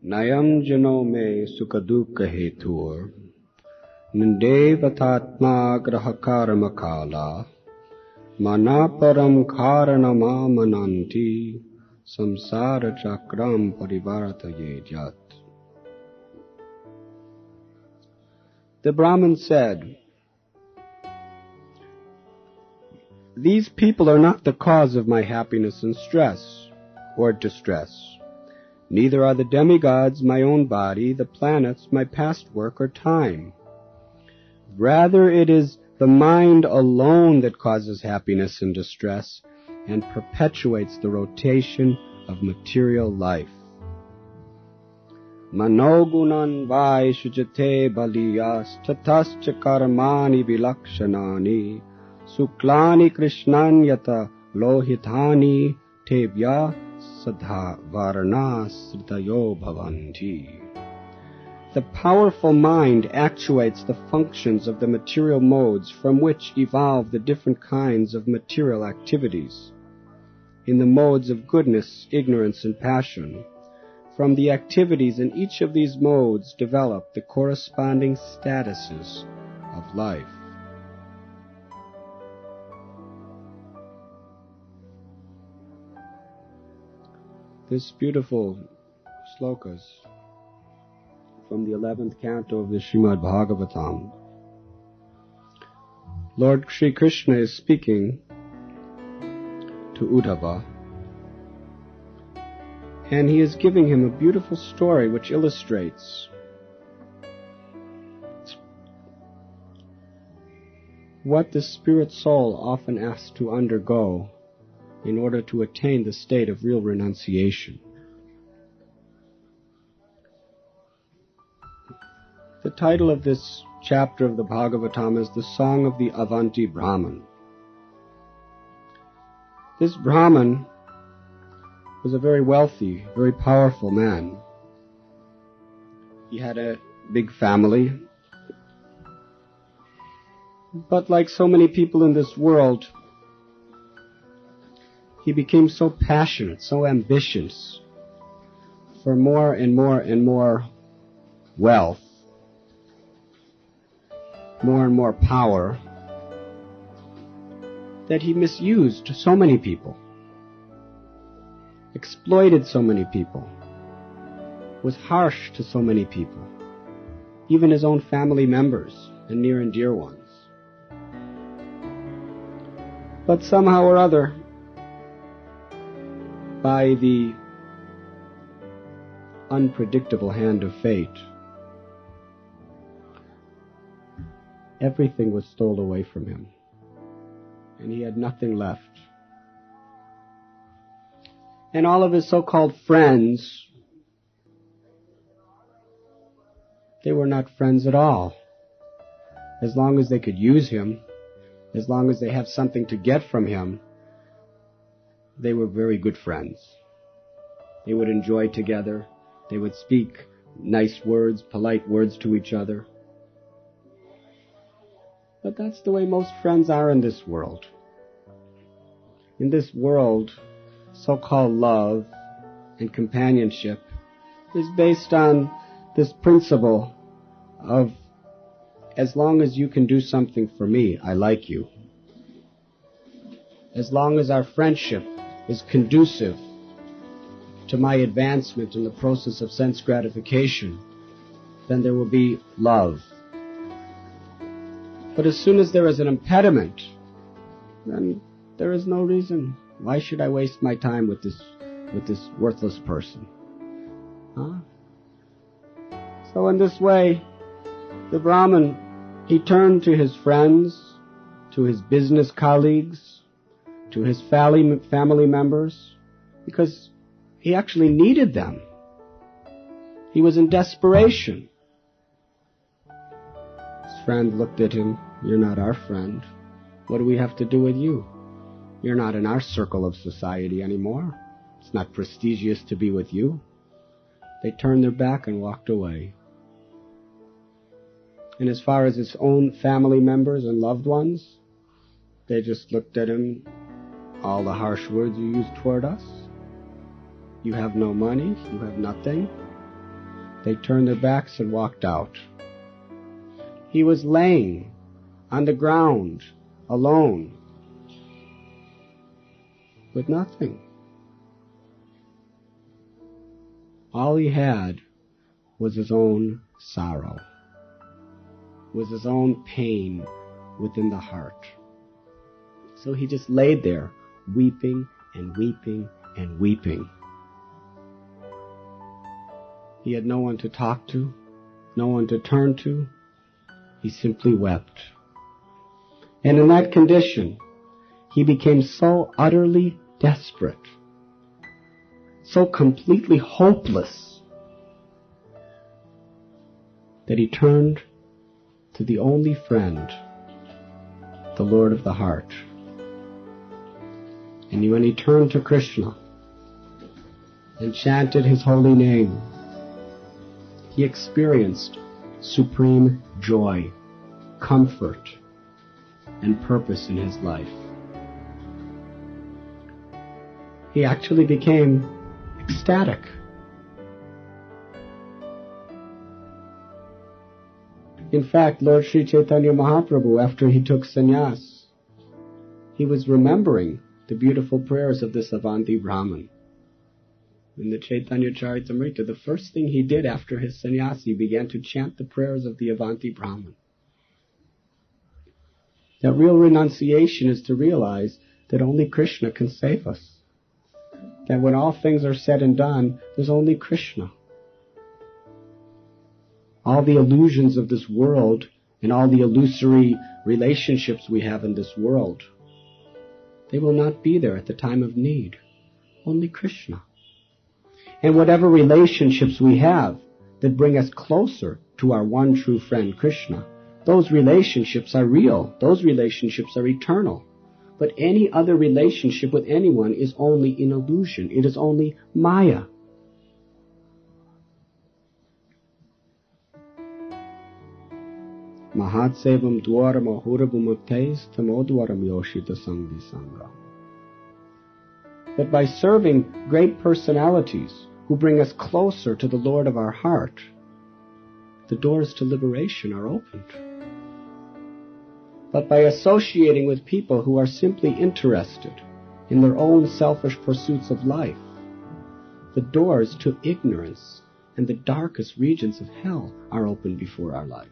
नयम जनो में सुख दुख हेतुर निंदेवतात्मा ग्रह कर्म काला मना परम कारणमा मनंति samsara chakram parivartaye jat. The Brahmin said, "These people are not the cause of my happiness and stress or distress. Neither are the demigods my own body, the planets my past work or time. Rather it is the mind alone that causes happiness and distress and perpetuates the rotation of material life. Manogunan vaishujate baliyas tatascha karmani vilakshanani suklani krishnanyata lohitani tevya sadha varana sritayo bhavanti." The powerful mind actuates the functions of the material modes from which evolve the different kinds of material activities. In the modes of goodness, ignorance, and passion, from the activities in each of these modes develop the corresponding statuses of life. This beautiful slokas from the 11th canto of the Srimad Bhagavatam. Lord Sri Krishna is speaking to Uddhava, and he is giving him a beautiful story which illustrates what the spirit soul often has to undergo in order to attain the state of real renunciation. The title of this chapter of the Bhagavatam is The Song of the Avanti Brahman. This Brahman was a very wealthy, very powerful man. He had a big family. But like so many people in this world, he became so passionate, so ambitious for more and more and more wealth, more and more power, that he misused so many people, exploited so many people, was harsh to so many people, even his own family members and near and dear ones. But somehow or other, by the unpredictable hand of fate, everything was stolen away from him, and he had nothing left. And all of his so-called friends, they were not friends at all. As long as they could use him, as long as they have something to get from him, they were very good friends. They would enjoy together. They would speak nice words, polite words to each other. But that's the way most friends are in this world. In this world, so-called love and companionship is based on this principle of, as long as you can do something for me, I like you. As long as our friendship is conducive to my advancement in the process of sense gratification, then there will be love. But as soon as there is an impediment, then there is no reason. Why should I waste my time with this worthless person? Huh? So in this way, the Brahmin, he turned to his friends, to his business colleagues, to his family members, because he actually needed them. He was in desperation. His friend looked at him, "You're not our friend. What do we have to do with you? You're not in our circle of society anymore. It's not prestigious to be with you." They turned their back and walked away. And as far as his own family members and loved ones, they just looked at him, "All the harsh words you use toward us. You have no money, you have nothing. they turned their backs and walked out. He was laying on the ground, alone, with nothing. All he had was his own sorrow, was his own pain within the heart. So he just laid there, weeping and weeping and weeping. He had no one to talk to, no one to turn to. He simply wept. And in that condition, he became so utterly desperate, so completely hopeless, that he turned to the only friend, the Lord of the heart. And when he turned to Krishna and chanted his holy name, he experienced supreme joy, comfort, and purpose in his life. He actually became ecstatic. In fact, Lord Sri Chaitanya Mahaprabhu, after he took sannyas, he was remembering the beautiful prayers of this Avanti Brahmin. In the Chaitanya Charitamrita, the first thing he did after his sannyas, he began to chant the prayers of the Avanti Brahmin. That real renunciation is to realize that only Krishna can save us. That when all things are said and done, there's only Krishna. All the illusions of this world and all the illusory relationships we have in this world, they will not be there at the time of need. Only Krishna. And whatever relationships we have that bring us closer to our one true friend Krishna, those relationships are real. Those relationships are eternal. But any other relationship with anyone is only an illusion. It is only Maya. Mahatsevam dwaram ahurabhumaptais tamodwaram yoshita sanghi sangha. That by serving great personalities who bring us closer to the Lord of our heart, the doors to liberation are opened. But by associating with people who are simply interested in their own selfish pursuits of life, the doors to ignorance and the darkest regions of hell are opened before our life.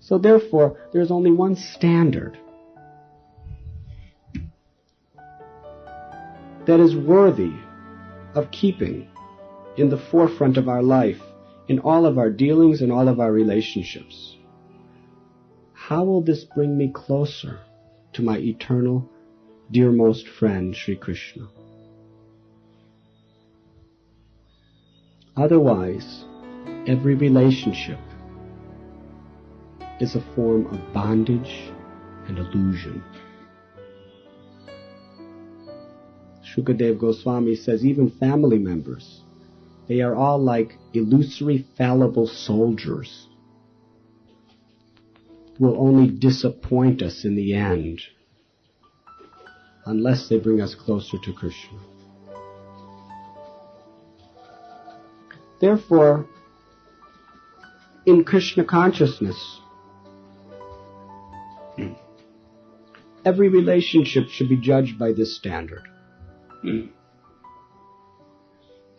So therefore, there's only one standard that is worthy of keeping in the forefront of our life, in all of our dealings and all of our relationships. How will this bring me closer to my eternal, dearmost friend, Sri Krishna? Otherwise, every relationship is a form of bondage and illusion. Shukadev Goswami says even family members, they are all like illusory fallible soldiers, will only disappoint us in the end unless they bring us closer to Krishna. Therefore, in Krishna consciousness, every relationship should be judged by this standard. In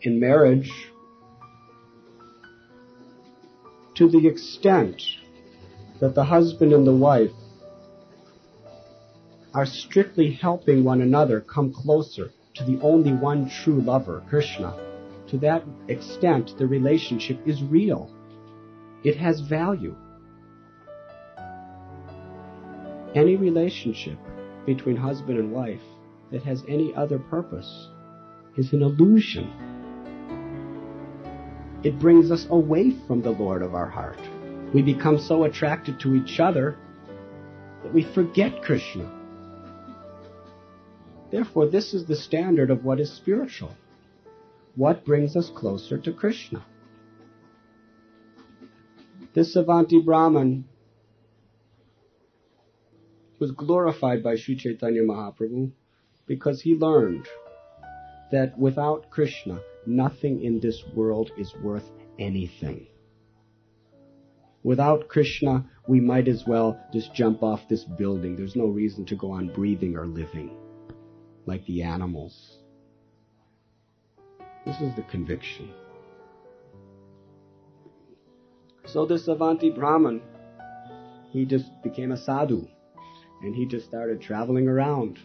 marriage, to the extent that the husband and the wife are strictly helping one another come closer to the only one true lover, Krishna, to that extent the relationship is real. It has value. Any relationship between husband and wife that has any other purpose is an illusion. It brings us away from the Lord of our heart. We become so attracted to each other that we forget Krishna. Therefore, this is the standard of what is spiritual. What brings us closer to Krishna? This Avanti Brahman was glorified by Sri Chaitanya Mahaprabhu because he learned that without Krishna nothing in this world is worth anything. Without Krishna, we might as well just jump off this building. There's no reason to go on breathing or living like the animals. This is the conviction. So this Avanti Brahman, he just became a sadhu, and he just started traveling around.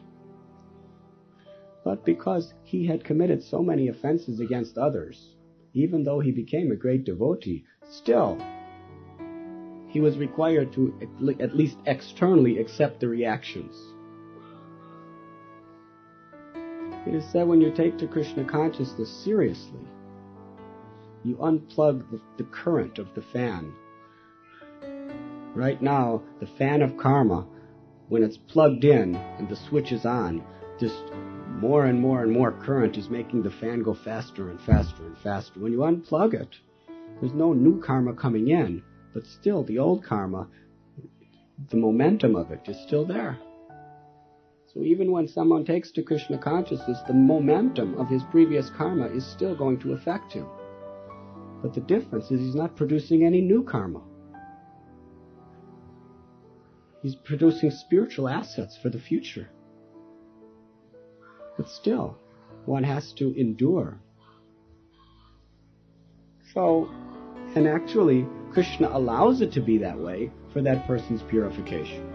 But because he had committed so many offenses against others, even though he became a great devotee, still he was required to at least externally accept the reactions. It is said when you take to Krishna consciousness seriously, you unplug the current of the fan. Right now, the fan of karma, when it's plugged in and the switch is on, just more and more and more current is making the fan go faster and faster and faster. When you unplug it, there's no new karma coming in, but still the old karma, the momentum of it is still there. So even when someone takes to Krishna consciousness, the momentum of his previous karma is still going to affect him. But the difference is he's not producing any new karma. He's producing spiritual assets for the future. But still, one has to endure. So, and actually, Krishna allows it to be that way for that person's purification.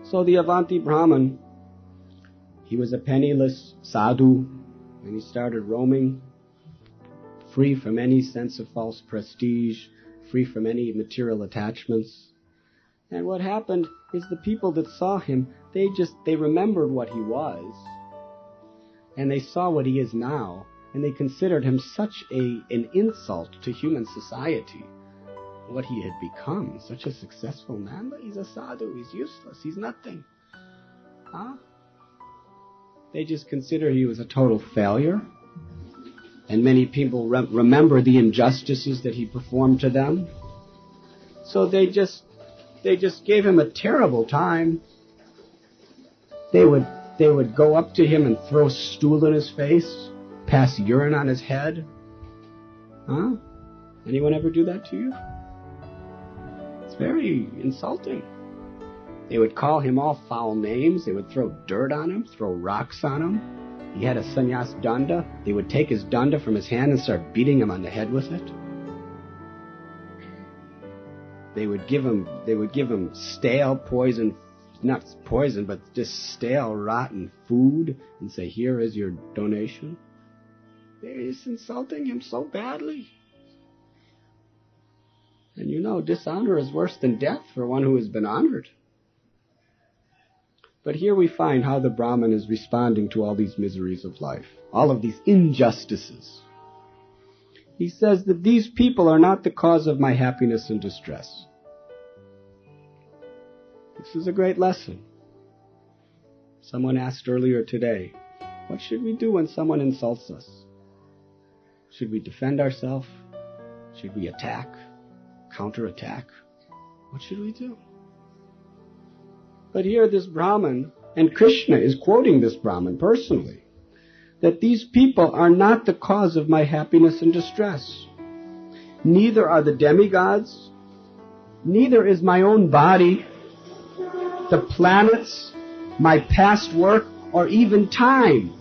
So the Avanti Brahman, he was a penniless sadhu, and he started roaming, free from any sense of false prestige, free from any material attachments. And what happened is the people that saw him, they remembered what he was, and they saw what he is now, and they considered him such an insult to human society. What he had become, such a successful man, but he's a sadhu, he's useless, he's nothing. Huh? They just consider he was a total failure. And many people remember the injustices that he performed to them. So they just gave him a terrible time. They would go up to him and throw stool in his face, pass urine on his head. Huh? Anyone ever do that to you? It's very insulting. They would call him all foul names. They would throw dirt on him, throw rocks on him. He had a sannyas danda. They would take his danda from his hand and start beating him on the head with it. They would give him stale poison, not poison, but just stale, rotten food, and say, "Here is your donation." They're just insulting him so badly. And you know, dishonor is worse than death for one who has been honored. But here we find how the Brahman is responding to all these miseries of life, all of these injustices. He says that these people are not the cause of my happiness and distress. This is a great lesson. Someone asked earlier today, what should we do when someone insults us? Should we defend ourselves? Should we attack? Counterattack? What should we do? But here this Brahman, and Krishna is quoting this Brahman personally, that these people are not the cause of my happiness and distress. Neither are the demigods, neither is my own body, the planets, my past work, or even time.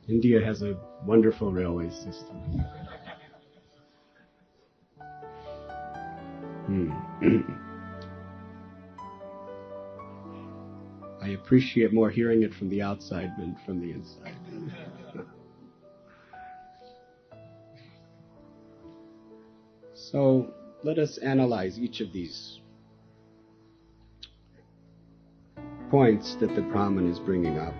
India has a wonderful railway system. I appreciate more hearing it from the outside than from the inside. So let us analyze each of these points that the Brahman is bringing up.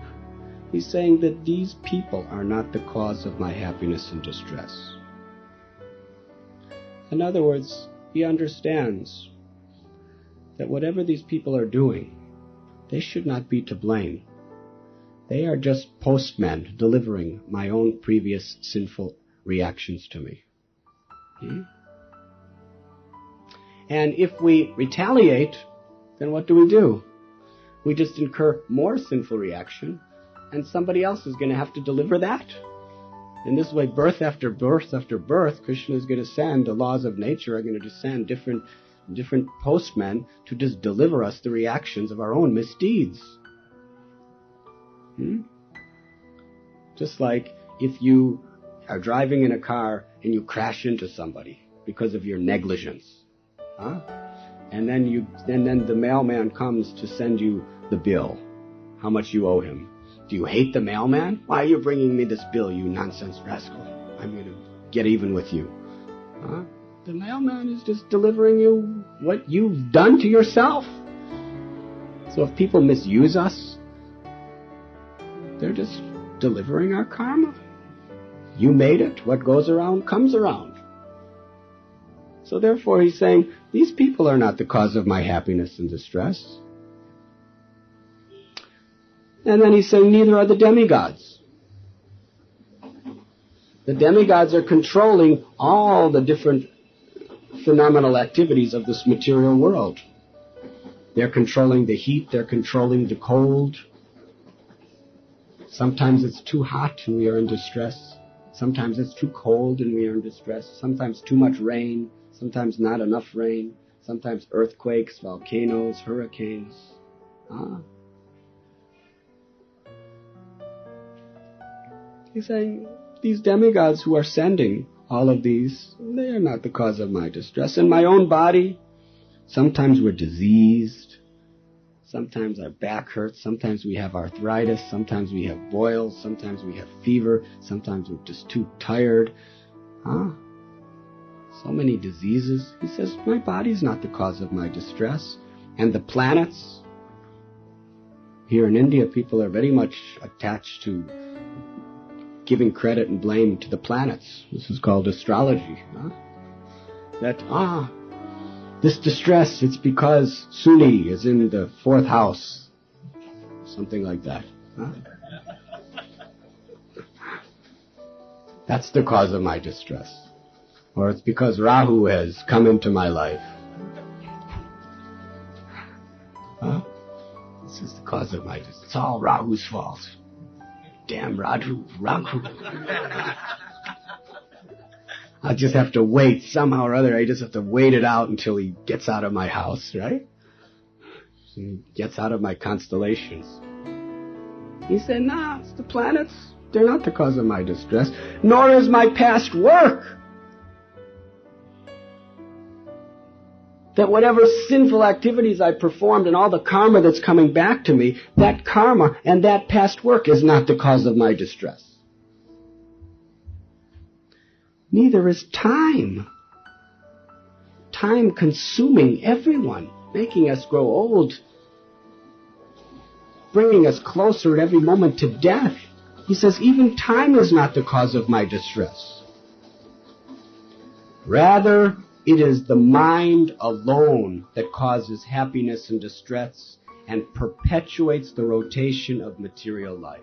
He's saying that these people are not the cause of my happiness and distress. In other words, he understands that whatever these people are doing, they should not be to blame. They are just postmen delivering my own previous sinful reactions to me. And if we retaliate, then what do? We just incur more sinful reaction, and somebody else is going to have to deliver that. In this way, birth after birth after birth, Krishna is going to send, the laws of nature are going to just send different postmen to just deliver us the reactions of our own misdeeds. Just like if you are driving in a car and you crash into somebody because of your negligence. And then the mailman comes to send you the bill, how much you owe him. Do you hate the mailman? Why are you bringing me this bill, you nonsense rascal? I'm going to get even with you. The mailman is just delivering you what you've done to yourself. So if people misuse us, they're just delivering our karma. You made it. What goes around comes around. So therefore he's saying, these people are not the cause of my happiness and distress. And then he's saying, neither are the demigods. The demigods are controlling all the different phenomenal activities of this material world. They're controlling the heat, they're controlling the cold. Sometimes it's too hot and we are in distress. Sometimes it's too cold and we are in distress. Sometimes too much rain, sometimes not enough rain. Sometimes earthquakes, volcanoes, hurricanes. He's saying, these demigods who are sending all of these, they are not the cause of my distress. In my own body, sometimes we're diseased, sometimes our back hurts, sometimes we have arthritis, sometimes we have boils, sometimes we have fever, sometimes we're just too tired. So many diseases. He says, my body's not the cause of my distress. And the planets, here in India, people are very much attached to giving credit and blame to the planets. This is called astrology. That, this distress, it's because Suni is in the 4th house. Something like that. That's the cause of my distress. Or it's because Rahu has come into my life. This is the cause of my distress. It's all Rahu's fault. Damn Rahu. I just have to wait somehow or other. I just have to wait it out until he gets out of my house, right? He gets out of my constellations. He said, nah, it's the planets. They're not the cause of my distress. Nor is my past work. That whatever sinful activities I performed and all the karma that's coming back to me, that karma and that past work is not the cause of my distress. Neither is time. Time consuming everyone, making us grow old, bringing us closer at every moment to death. He says, even time is not the cause of my distress. Rather, it is the mind alone that causes happiness and distress and perpetuates the rotation of material life.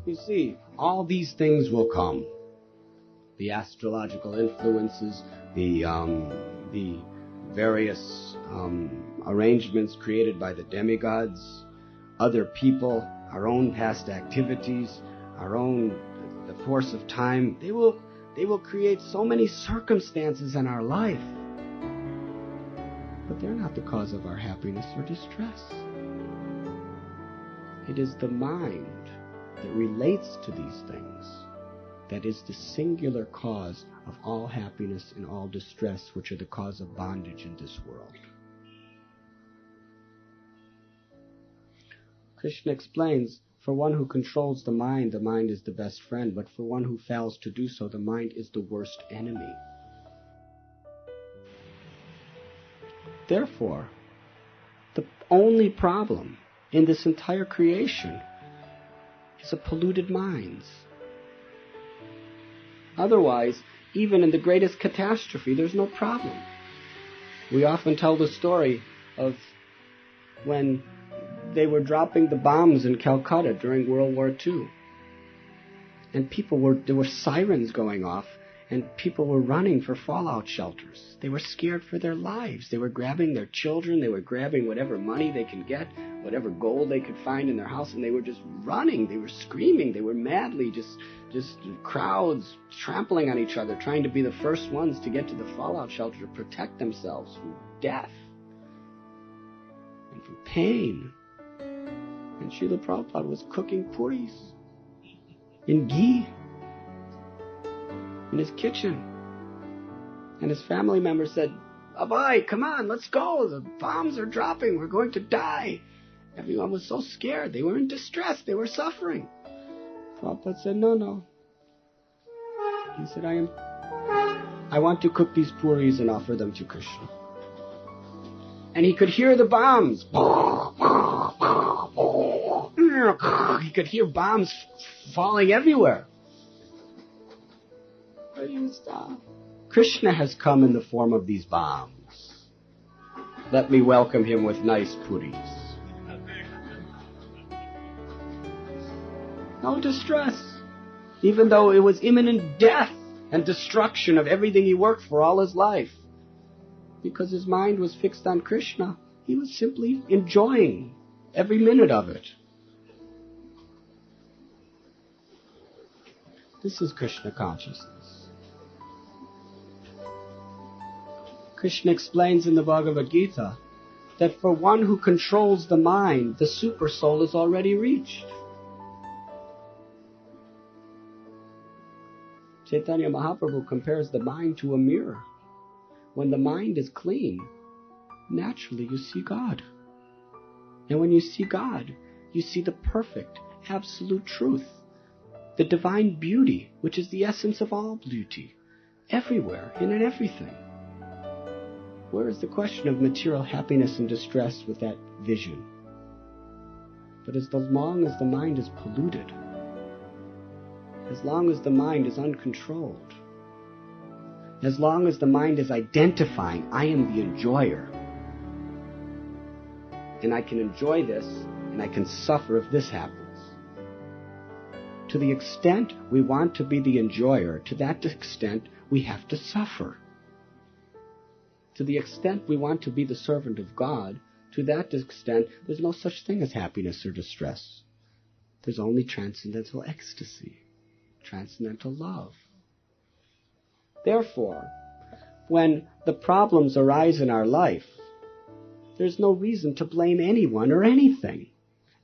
You see, all these things will come. The astrological influences, the various arrangements created by the demigods, other people, our own past activities, the force of time, they will create so many circumstances in our life. But they're not the cause of our happiness or distress. It is the mind that relates to these things that is the singular cause of all happiness and all distress, which are the cause of bondage in this world. Krishna explains, for one who controls the mind is the best friend, but for one who fails to do so, the mind is the worst enemy. Therefore, the only problem in this entire creation is a polluted mind. Otherwise, even in the greatest catastrophe, there's no problem. We often tell the story of when they were dropping the bombs in Calcutta during World War II. And there were sirens going off, and people were running for fallout shelters. They were scared for their lives. They were grabbing their children. They were grabbing whatever money they could get, whatever gold they could find in their house, and they were just running. They were screaming. They were madly just crowds trampling on each other, trying to be the first ones to get to the fallout shelter to protect themselves from death and from pain. And Srila Prabhupada was cooking puris in ghee in his kitchen. And his family members said, Abai, come on, let's go. The bombs are dropping. We're going to die. Everyone was so scared. They were in distress. They were suffering. Prabhupada said, no. He said, I want to cook these puris and offer them to Krishna. And he could hear the bombs. He could hear bombs falling everywhere. But he would stop. Krishna has come in the form of these bombs. Let me welcome him with nice puris. No distress. Even though it was imminent death and destruction of everything he worked for all his life. Because his mind was fixed on Krishna, he was simply enjoying every minute of it. This is Krishna consciousness. Krishna explains in the Bhagavad Gita that for one who controls the mind, the super soul is already reached. Chaitanya Mahaprabhu compares the mind to a mirror. When the mind is clean, naturally you see God. And when you see God, you see the perfect, absolute truth, the divine beauty, which is the essence of all beauty, everywhere and in everything. Where is the question of material happiness and distress with that vision? But as long as the mind is polluted, as long as the mind is uncontrolled, as long as the mind is identifying, I am the enjoyer, and I can enjoy this, and I can suffer if this happens. To the extent we want to be the enjoyer, to that extent we have to suffer. To the extent we want to be the servant of God, to that extent there's no such thing as happiness or distress. There's only transcendental ecstasy, transcendental love. Therefore, when the problems arise in our life, there's no reason to blame anyone or anything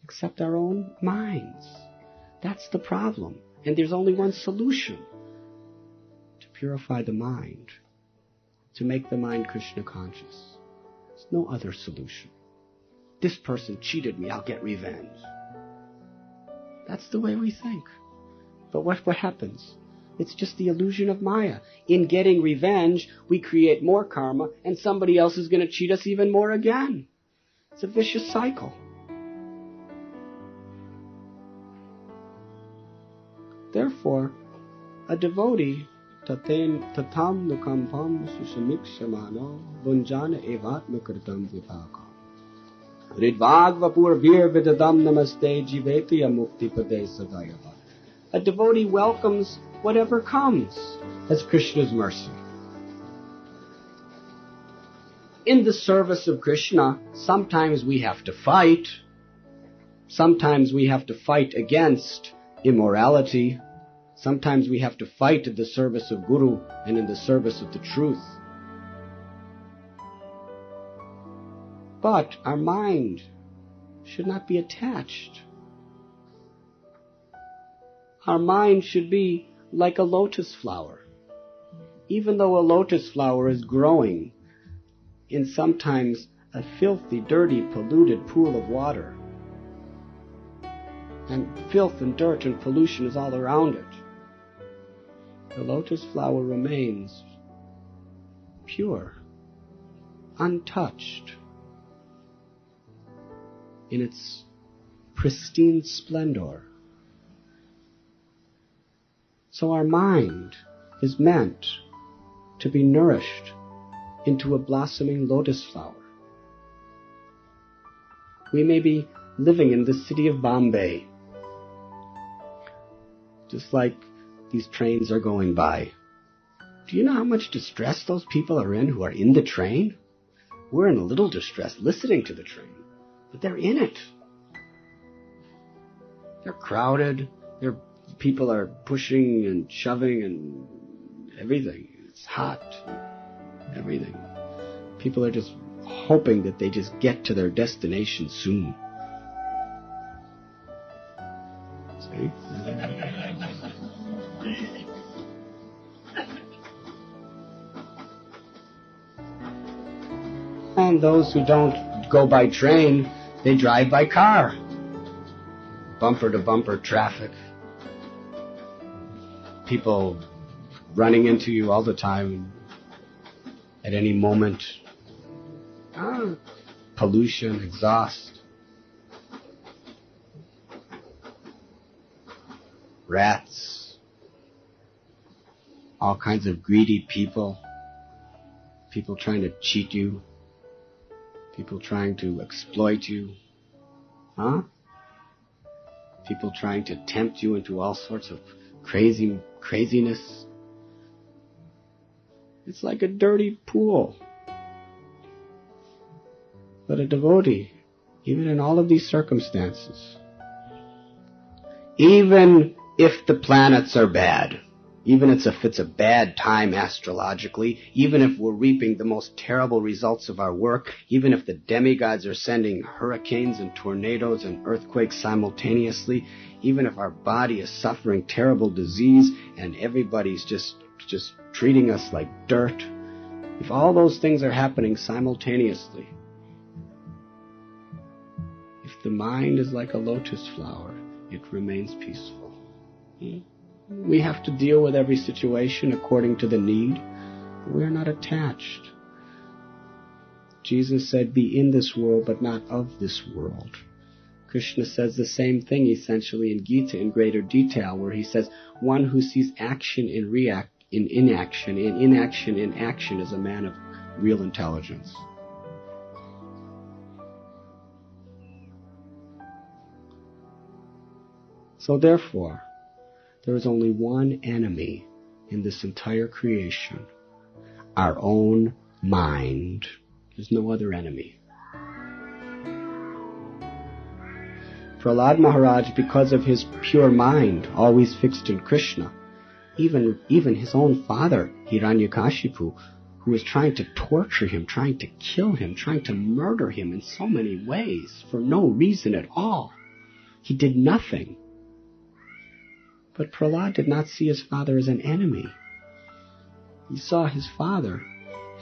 except our own minds. That's the problem. And there's only one solution: to purify the mind, to make the mind Krishna conscious. There's no other solution. This person cheated me, I'll get revenge. That's the way we think. But what happens? It's just the illusion of Maya. In getting revenge, we create more karma, and somebody else is going to cheat us even more again. It's a vicious cycle. Therefore, a devotee tatam nukampam susamiksamano bunjana evatmakritam vipaka ridvagvapur vir vidadam namaste jivetya mukti pade sadayava. A devotee welcomes whatever comes as Krishna's mercy. In the service of Krishna, sometimes we have to fight. Sometimes we have to fight against immorality. Sometimes we have to fight in the service of Guru and in the service of the truth. But our mind should not be attached. Our mind should be like a lotus flower. Even though a lotus flower is growing in sometimes a filthy, dirty, polluted pool of water, and filth and dirt and pollution is all around it, the lotus flower remains pure, untouched, in its pristine splendor. So our mind is meant to be nourished into a blossoming lotus flower. We may be living in the city of Bombay, just like these trains are going by. Do you know how much distress those people are in who are in the train? We're in a little distress listening to the train, but they're in it. They're crowded. People are pushing and shoving and everything. It's hot. Everything. People are just hoping that they just get to their destination soon. See? And those who don't go by train, they drive by car. Bumper to bumper traffic. People running into you all the time, at any moment. Pollution, exhaust. Rats. All kinds of greedy people. People trying to cheat you. People trying to exploit you. People trying to tempt you into all sorts of craziness. It's like a dirty pool. But a devotee, even in all of these circumstances, even if the planets are bad, even if it's a bad time astrologically, even if we're reaping the most terrible results of our work, even if the demigods are sending hurricanes and tornadoes and earthquakes simultaneously, even if our body is suffering terrible disease and everybody's just treating us like dirt, if all those things are happening simultaneously, if the mind is like a lotus flower, it remains peaceful. We have to deal with every situation according to the need, but we are not attached. Jesus said, be in this world, but not of this world. Krishna says the same thing essentially in Gita in greater detail, where he says, one who sees action in inaction, and inaction in action is a man of real intelligence. So therefore, there is only one enemy in this entire creation, our own mind. There's no other enemy. Prahlad Maharaj, because of his pure mind, always fixed in Krishna, even his own father, Hiranyakashipu, who was trying to torture him, trying to kill him, trying to murder him in so many ways, for no reason at all. He did nothing. But Prahlad did not see his father as an enemy. He saw his father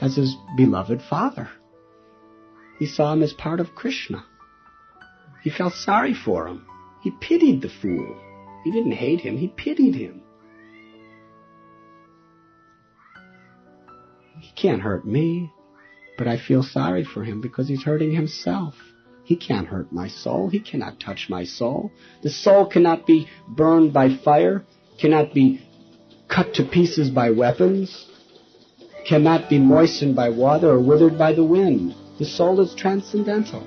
as his beloved father. He saw him as part of Krishna. He felt sorry for him. He pitied the fool. He didn't hate him, he pitied him. He can't hurt me, but I feel sorry for him because he's hurting himself. He can't hurt my soul. He cannot touch my soul. The soul cannot be burned by fire, cannot be cut to pieces by weapons, cannot be moistened by water or withered by the wind. The soul is transcendental.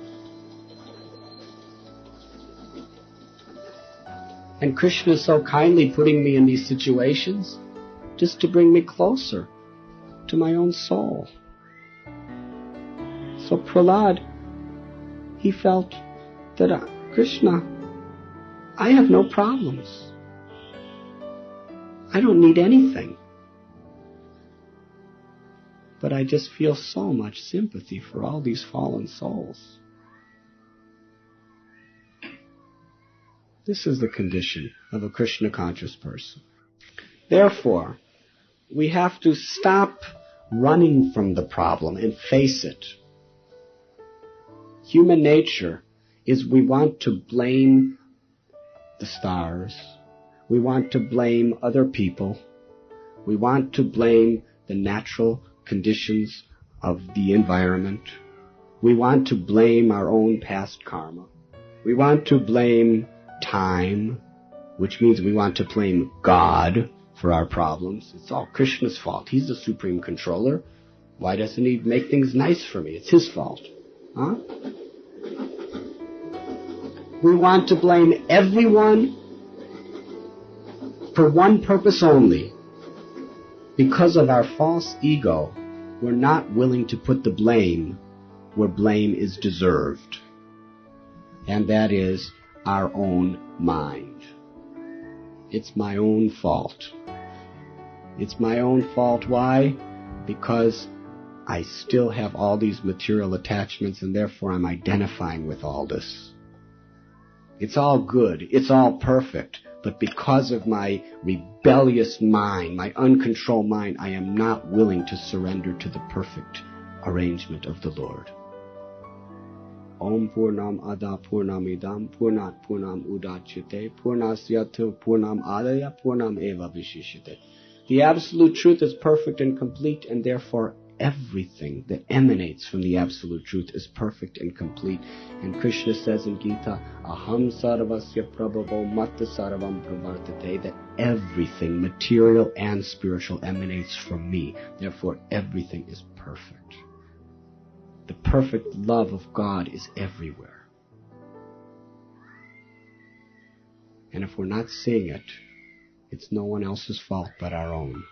And Krishna is so kindly putting me in these situations just to bring me closer to my own soul. So Prahlad, he felt that Krishna, I have no problems. I don't need anything. But I just feel so much sympathy for all these fallen souls. This is the condition of a Krishna conscious person. Therefore, we have to stop running from the problem and face it. Human nature is we want to blame the stars. We want to blame other people. We want to blame the natural conditions of the environment. We want to blame our own past karma. We want to blame time, which means we want to blame God for our problems. It's all Krishna's fault. He's the supreme controller. Why doesn't he make things nice for me? It's his fault. Huh? We want to blame everyone for one purpose only. Because of our false ego, we're not willing to put the blame where blame is deserved. And that is our own mind. It's my own fault. It's my own fault. Why? Because I still have all these material attachments, and therefore I'm identifying with all this. It's all good. It's all perfect. But because of my rebellious mind, my uncontrolled mind, I am not willing to surrender to the perfect arrangement of the Lord. Om Purnam Ada Purnam Idam Purnat Purnam Udachyate Purnasyata Purnam Adaya Purnam Eva Vishishite. The absolute truth is perfect and complete, and therefore everything that emanates from the absolute truth is perfect and complete. And Krishna says in Gita, Aham Sarvasya Prabhavo Matta Sarvam Pravartate, that everything, material and spiritual, emanates from me. Therefore everything is perfect. The perfect love of God is everywhere. And if we're not seeing it, it's no one else's fault but our own.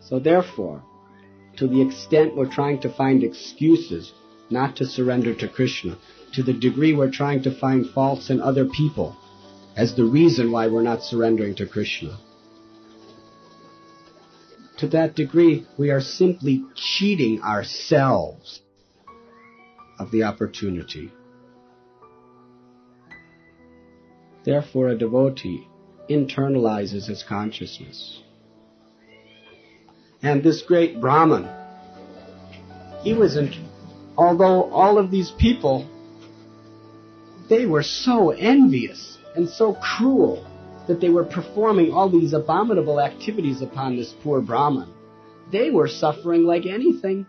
So therefore, to the extent we're trying to find excuses not to surrender to Krishna, to the degree we're trying to find faults in other people as the reason why we're not surrendering to Krishna, to that degree we are simply cheating ourselves of the opportunity. Therefore, a devotee internalizes his consciousness. And this great Brahman, although all of these people, they were so envious and so cruel that they were performing all these abominable activities upon this poor Brahman. They were suffering like anything,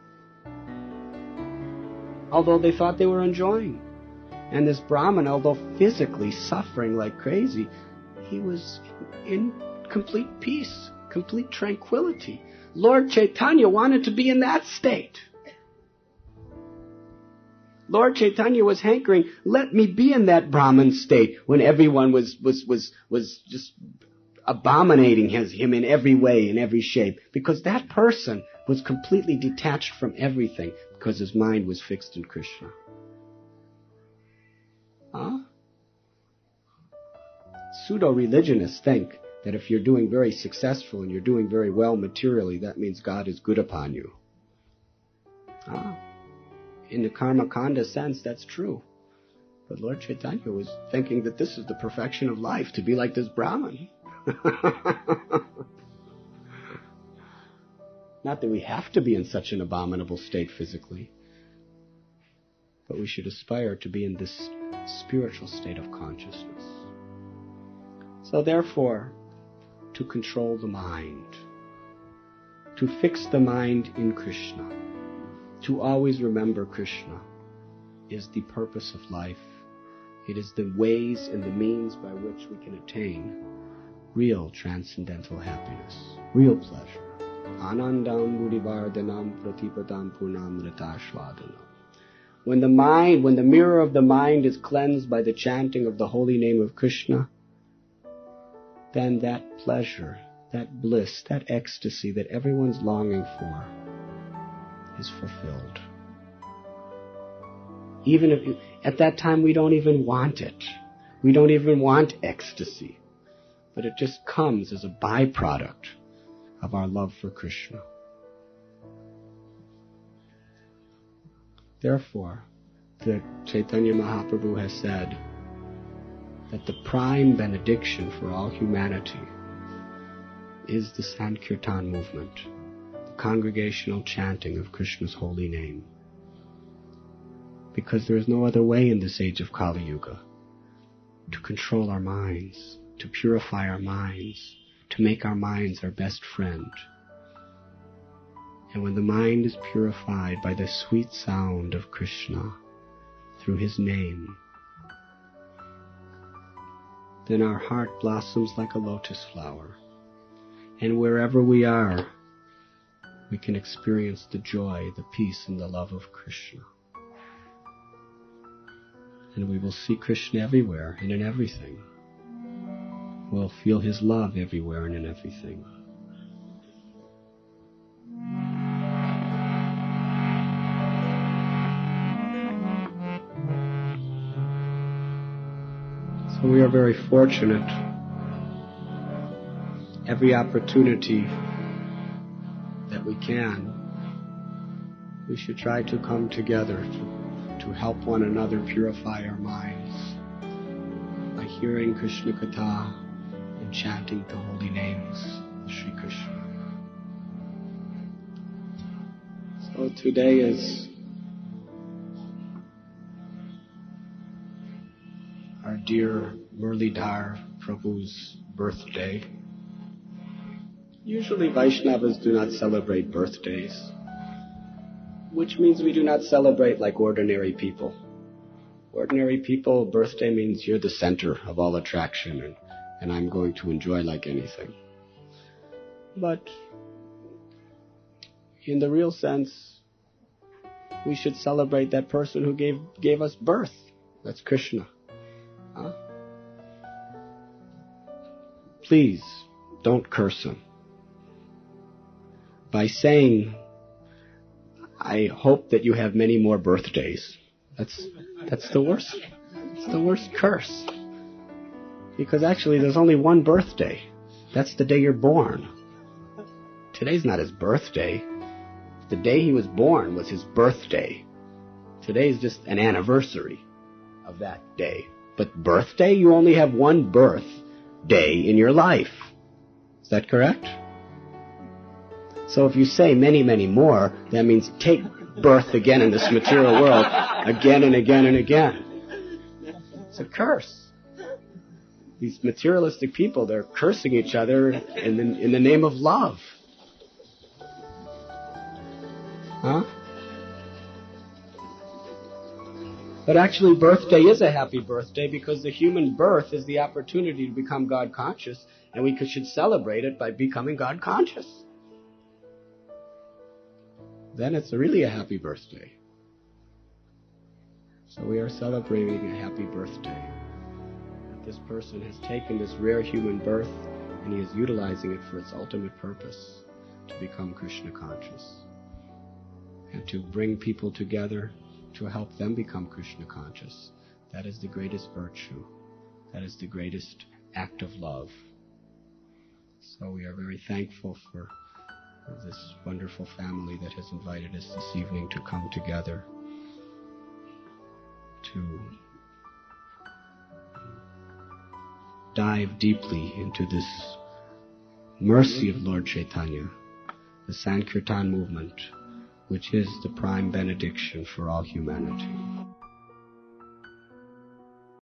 although they thought they were enjoying. And this Brahman, although physically suffering like crazy, he was in complete peace, complete tranquility. Lord Chaitanya wanted to be in that state. Lord Chaitanya was hankering, let me be in that Brahman state, when everyone was just abominating him in every way, in every shape, because that person was completely detached from everything, because his mind was fixed in Krishna. Pseudo-religionists think that if you're doing very successful and you're doing very well materially, that means God is good upon you. In the karma kanda sense, that's true. But Lord Chaitanya was thinking that this is the perfection of life, to be like this Brahman. Not that we have to be in such an abominable state physically, but we should aspire to be in this spiritual state of consciousness. So therefore, to control the mind, to fix the mind in Krishna, to always remember Krishna, is the purpose of life. It is the ways and the means by which we can attain real transcendental happiness, real pleasure. Anandam buddhivardhanam pratipadam purnamritashvadanam. When the mirror of the mind is cleansed by the chanting of the holy name of Krishna, then that pleasure, that bliss, that ecstasy that everyone's longing for is fulfilled. Even if at that time we don't even want it. We don't even want ecstasy. But it just comes as a byproduct of our love for Krishna. Therefore, the Chaitanya Mahaprabhu has said that the prime benediction for all humanity is the Sankirtan movement, the congregational chanting of Krishna's holy name. Because there is no other way in this age of Kali Yuga to control our minds, to purify our minds, to make our minds our best friend. And when the mind is purified by the sweet sound of Krishna through his name, then our heart blossoms like a lotus flower, And wherever we are, we can experience the joy, the peace, and the love of Krishna. And we will see Krishna everywhere and in everything. We'll feel His love everywhere and in everything. So we are very fortunate. Every opportunity that we can, we should try to come together to help one another purify our minds by hearing Krishna Katha and chanting the holy names of Sri Krishna. So today is our dear Murlidhar Prabhu's birthday. Usually Vaishnavas do not celebrate birthdays, which means we do not celebrate like ordinary people. Ordinary people, birthday means you're the center of all attraction and I'm going to enjoy like anything. But in the real sense, we should celebrate that person who gave us birth. That's Krishna. Huh? Please, don't curse him. By saying, I hope that you have many more birthdays. That's the worst. It's the worst curse. Because actually there's only one birthday. That's the day you're born. Today's not his birthday. The day he was born was his birthday. Today's just an anniversary of that day. But birthday, you only have one birthday in your life. Is that correct? So if you say many, many more, that means take birth again in this material world, again and again and again. It's a curse. These materialistic people, they're cursing each other in the name of love. Huh? But actually, birthday is a happy birthday because the human birth is the opportunity to become God conscious, and we should celebrate it by becoming God conscious. Then it's really a happy birthday. So we are celebrating a happy birthday. That this person has taken this rare human birth and he is utilizing it for its ultimate purpose, to become Krishna conscious. And to bring people together to help them become Krishna conscious. That is the greatest virtue. That is the greatest act of love. So we are very thankful for this wonderful family that has invited us this evening to come together to dive deeply into this mercy of Lord Chaitanya, the Sankirtan movement, which is the prime benediction for all humanity.